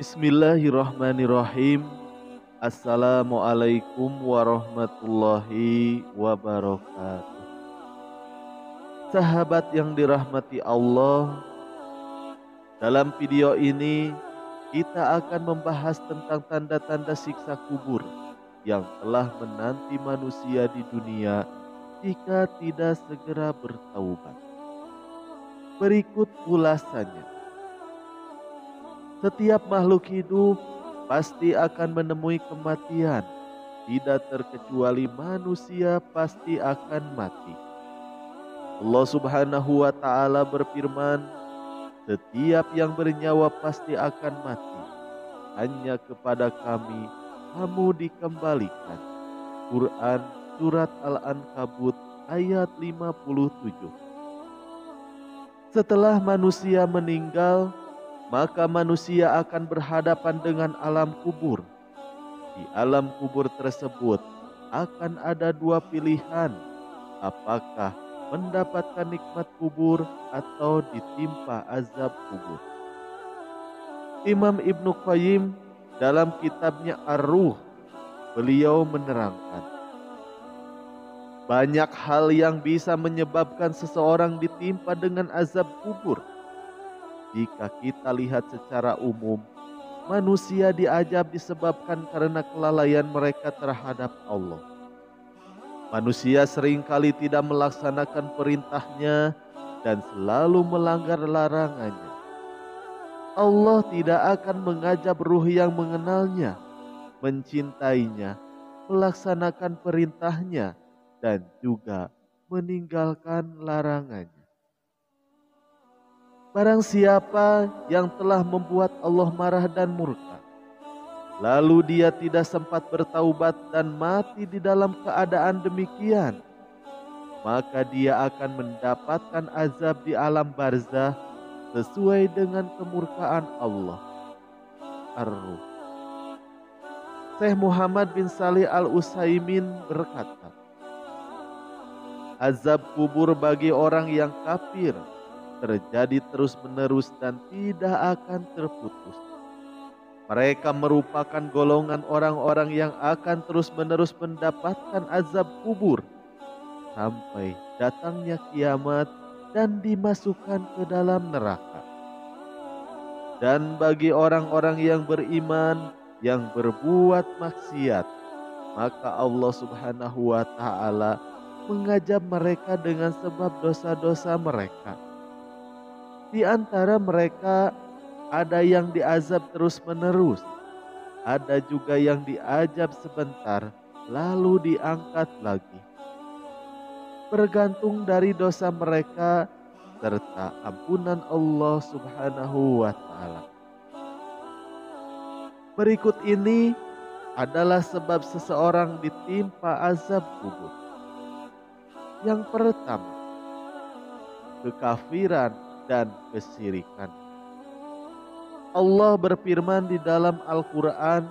Bismillahirrahmanirrahim. Assalamualaikum warahmatullahi wabarakatuh. Sahabat yang dirahmati Allah, dalam video ini kita akan membahas tentang tanda-tanda siksa kubur yang telah menanti manusia di dunia jika tidak segera bertaubat. Berikut ulasannya. Setiap makhluk hidup pasti akan menemui kematian. Tidak terkecuali manusia pasti akan mati. Allah Subhanahu wa Ta'ala berfirman, "Setiap yang bernyawa pasti akan mati. Hanya kepada Kami kamu dikembalikan." Quran Surat Al-Ankabut ayat 57. Setelah manusia meninggal, maka manusia akan berhadapan dengan alam kubur. Di alam kubur tersebut akan ada dua pilihan, apakah mendapatkan nikmat kubur atau ditimpa azab kubur. Imam Ibnu Qayyim dalam kitabnya Ar-Ruh, beliau menerangkan, banyak hal yang bisa menyebabkan seseorang ditimpa dengan azab kubur. Jika kita lihat secara umum, manusia diazab disebabkan karena kelalaian mereka terhadap Allah. Manusia seringkali tidak melaksanakan perintahnya dan selalu melanggar larangannya. Allah tidak akan mengazab ruh yang mengenalnya, mencintainya, melaksanakan perintahnya, dan juga meninggalkan larangannya. Barang siapa yang telah membuat Allah marah dan murka, lalu dia tidak sempat bertaubat dan mati di dalam keadaan demikian, maka dia akan mendapatkan azab di alam barzah sesuai dengan kemurkaan Allah. Ar-Ruh. Syekh Muhammad bin Shalih Al-Utsaimin berkata, azab kubur bagi orang yang kafir terjadi terus-menerus dan tidak akan terputus. Mereka merupakan golongan orang-orang yang akan terus-menerus mendapatkan azab kubur sampai datangnya kiamat dan dimasukkan ke dalam neraka. Dan bagi orang-orang yang beriman yang berbuat maksiat, maka Allah Subhanahu wa Ta'ala mengazab mereka dengan sebab dosa-dosa mereka. Di antara mereka ada yang diazab terus-menerus, ada juga yang diazab sebentar lalu diangkat lagi. Bergantung dari dosa mereka serta ampunan Allah Subhanahu wa Ta'ala. Berikut ini adalah sebab seseorang ditimpa azab kubur. Yang pertama, kekafiran dan kesyirikan. Allah berfirman di dalam Al-Quran,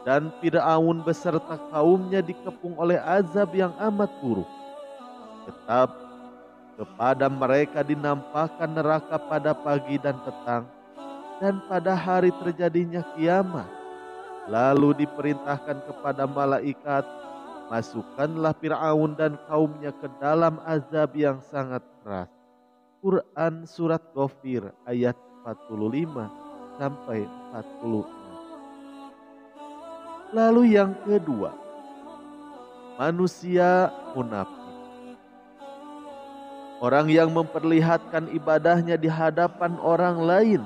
dan Fir'aun beserta kaumnya dikepung oleh azab yang amat buruk. Tetap kepada mereka dinampakkan neraka pada pagi dan petang, dan pada hari terjadinya kiamat. Lalu diperintahkan kepada malaikat, masukkanlah Fir'aun dan kaumnya ke dalam azab yang sangat keras. Quran Surat Ghafir ayat 45 sampai 46. Lalu yang kedua, manusia munafik. Orang yang memperlihatkan ibadahnya di hadapan orang lain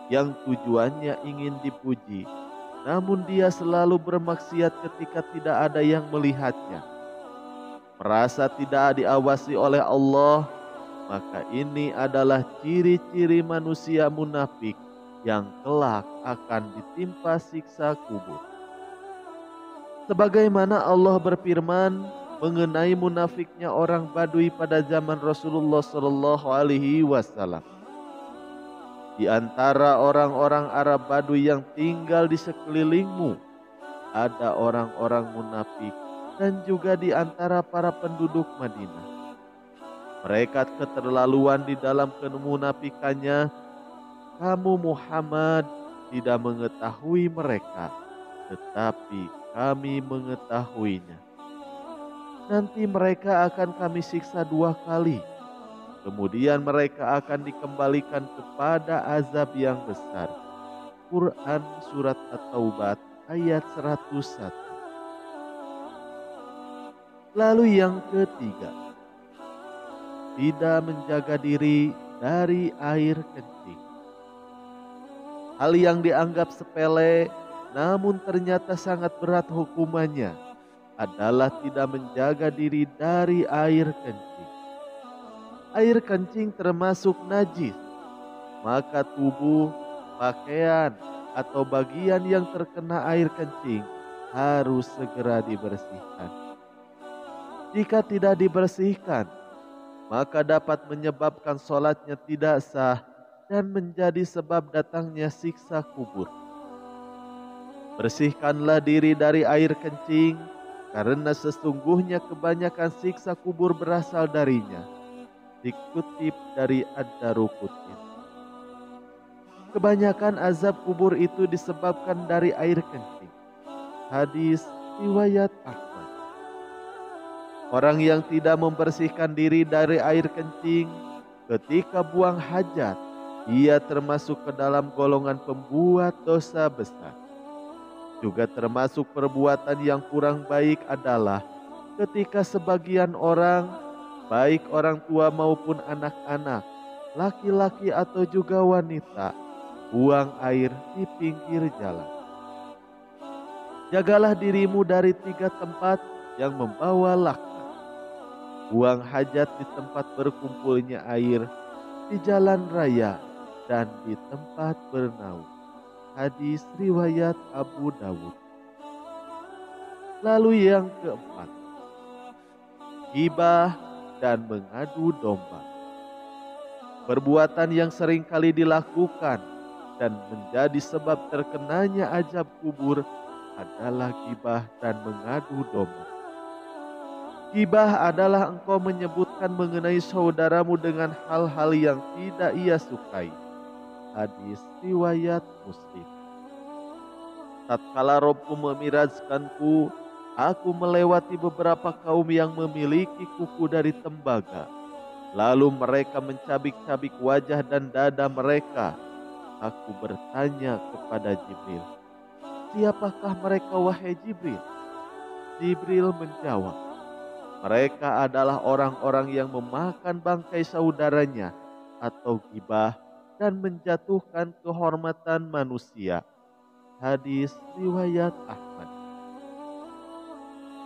yang tujuannya ingin dipuji, namun dia selalu bermaksiat ketika tidak ada yang melihatnya. Merasa tidak diawasi oleh Allah, maka ini adalah ciri-ciri manusia munafik yang kelak akan ditimpa siksa kubur. Sebagaimana Allah berfirman mengenai munafiknya orang Badui pada zaman Rasulullah Shallallahu Alaihi Wasallam. Di antara orang-orang Arab Badui yang tinggal di sekelilingmu, ada orang-orang munafik dan juga di antara para penduduk Madinah. Mereka keterlaluan di dalam kemunafikannya. Kamu Muhammad tidak mengetahui mereka, tetapi Kami mengetahuinya. Nanti mereka akan Kami siksa 2 kali. Kemudian mereka akan dikembalikan kepada azab yang besar. Quran Surat At-Taubah ayat 101. Lalu yang ketiga, tidak menjaga diri dari air kencing. Hal yang dianggap sepele namun ternyata sangat berat hukumannya adalah tidak menjaga diri dari air kencing. Air kencing termasuk najis, maka tubuh, pakaian, atau bagian yang terkena air kencing harus segera dibersihkan. Jika tidak dibersihkan, maka dapat menyebabkan sholatnya tidak sah dan menjadi sebab datangnya siksa kubur. Bersihkanlah diri dari air kencing, karena sesungguhnya kebanyakan siksa kubur berasal darinya. Dikutip dari Ad-Daruqutni. Kebanyakan azab kubur itu disebabkan dari air kencing. Hadis riwayat Ahmad. Orang yang tidak membersihkan diri dari air kencing ketika buang hajat, ia termasuk ke dalam golongan pembuat dosa besar. Juga termasuk perbuatan yang kurang baik adalah ketika sebagian orang, baik orang tua maupun anak-anak, laki-laki atau juga wanita, buang air di pinggir jalan. Jagalah dirimu dari 3 tempat yang membawa laknat. Buang hajat di tempat berkumpulnya air, di jalan raya, dan di tempat bernaung. Hadis riwayat Abu Dawud. Lalu yang keempat, ghibah dan mengadu domba. Perbuatan yang sering kali dilakukan dan menjadi sebab terkenanya azab kubur adalah ghibah dan mengadu domba. Ghibah adalah engkau menyebutkan mengenai saudaramu dengan hal-hal yang tidak ia sukai. Hadis riwayat Muslim. Tatkala Robku memirajkanku, aku melewati beberapa kaum yang memiliki kuku dari tembaga. Lalu mereka mencabik-cabik wajah dan dada mereka. Aku bertanya kepada Jibril, siapakah mereka wahai Jibril? Jibril menjawab, mereka adalah orang-orang yang memakan bangkai saudaranya atau ghibah dan menjatuhkan kehormatan manusia. Hadis riwayat Ahmad.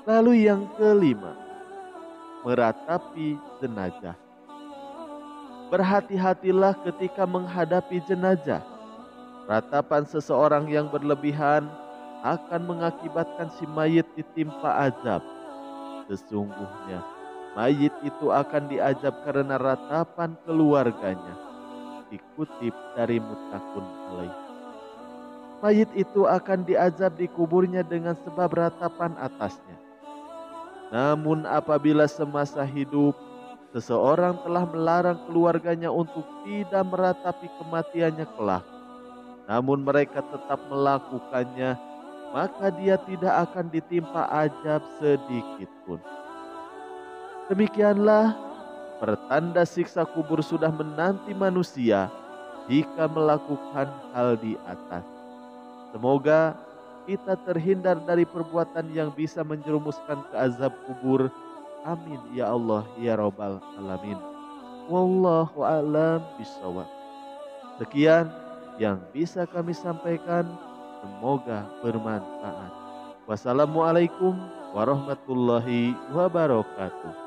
Lalu yang kelima, meratapi jenazah. Berhati-hatilah ketika menghadapi jenazah. Ratapan seseorang yang berlebihan akan mengakibatkan si mayit ditimpa azab. Sesungguhnya mayit itu akan diazab karena ratapan keluarganya. Dikutip dari Muttafaqun alaih. Mayit itu akan diazab di kuburnya dengan sebab ratapan atasnya. Namun apabila semasa hidup seseorang telah melarang keluarganya untuk tidak meratapi kematiannya kelak, namun mereka tetap melakukannya, maka dia tidak akan ditimpa azab sedikit pun. Demikianlah pertanda siksa kubur sudah menanti manusia jika melakukan hal di atas. Semoga kita terhindar dari perbuatan yang bisa menjerumuskan ke azab kubur. Amin ya Allah ya Rabbal Alamin. Wallahu a'lam bishawab. Sekian yang bisa kami sampaikan, semoga bermanfaat. Wassalamualaikum warahmatullahi wabarakatuh.